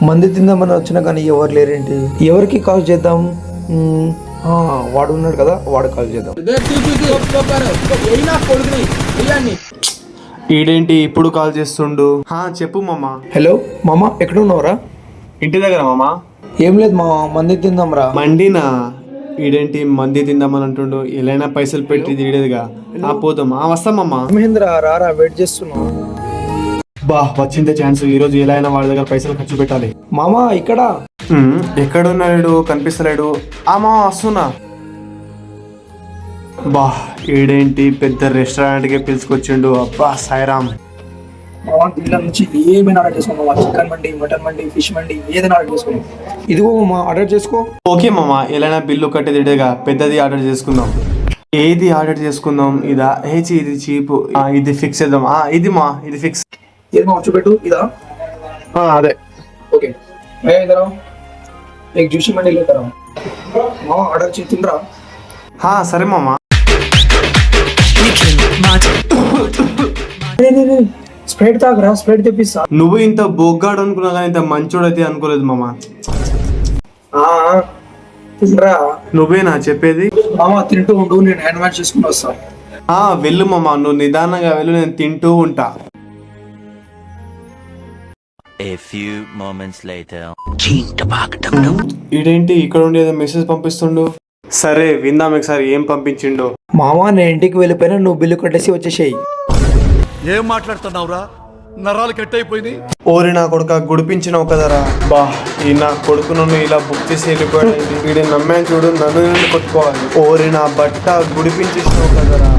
మంది తిందామని వచ్చినా కానీ ఎవరు లేరేంటి? ఎవరికి కాల్ చేద్దాం? వాడు ఉన్నాడు కదా, వాడు కాల్ చేద్దాం. ఈడేంటి ఇప్పుడు కాల్ చేస్తుండు? చెప్పు మామా. హలో మామ, ఎక్కడ ఉన్నావురా? ఇంటి దగ్గర మామా. ఏం లేదు మామ, మంది తిందాం రా. మండినా? ఈడేంటి మంది తిందామని అంటుండు? ఎలా పైసలు పెట్టి తీయలేదుగా. పోతాం. వస్తామమ్మా. మహేంద్ర రారా, వెయిట్ చేస్తున్నావు. వచ్చిందే ఛాన్స్. ఈ రోజు ఎలా అయినా వాడి దగ్గర పైసలు ఖర్చు పెట్టాలి. మామ ఇక్కడ ఎక్కడున్నాడు? కనిపిస్తలేడు. మామ వస్తున్నా. ఈడేంటి పెద్ద రెస్టారెంట్ కి పిలుచుకొచ్చిండు. అబ్బా సాయిరామ్. దీనిలో నుంచి ఏమైనా ఆర్డర్ చేసుకో. చికెన్ మండి, మటన్ మండి, ఫిష్ మండి, ఏదైనా ఆర్డర్ చేసుకో. ఇదిగో మామ, ఆర్డర్ చేసుకో. ఓకే మామ, ఎలా బిల్లు కట్టేదిగా పెద్దది ఆర్డర్ చేసుకుందాం. ఏది ఆర్డర్ చేసుకుందాం? ఇదా? ఇది చీప్. ఇది ఫిక్స్ చేద్దాం. ఇది ఇది ఫిక్స్. ఏది మా చూపెట్టు. ఇదా? అదే. ఓకే. एक जूसी मंडी लेकर आओ. मामा ऑर्डर చేస్తుండ్రా? సరే మామ. స్ప్రైట్ తాగరా, స్ప్రైట్ తెప్పిస్తా. నువ్వు ఇంత బొగ్గాడు అనుకున్నా కానీ ఇంత మంచోడైతే అనుకోలేదు మామ. తిండ్రా. నువ్వేనా చెప్పేది? మామ తింటూ ఉండు, నేను హ్యాండ్ వాష్ చేసుకుని వస్తా. వెళ్ళు మామ, నువ్వు నిదానంగా వెళ్ళు, నేను తింటూ ఉంటా. A few moments later. ఇదేంటి ఇక్కడ ఉండి ఏదో మెసేజ్ పంపిస్తుండు? సరే విందాం ఒకసారి ఏం పంపించిండు. మామ నేను ఇంటికి వెళ్ళిపోయినా, నువ్వు బిల్లు కట్టేసి వచ్చేసేయి. ఏం మాట్లాడుతున్నావురా? నరాలు కట్ అయిపోయింది. ఓరి నా కొడుక, గుడిపించినావు కదరా. ఈ నా కొడుకు నన్ను ఇలా బుక్ చేసి వెళ్ళిపోయాడు. వీడిని నమ్మాను చూడు, నన్ను కొట్టుకోవాలి. ఓరి నా బట్ట, గుడిపించేసినావు కదరా.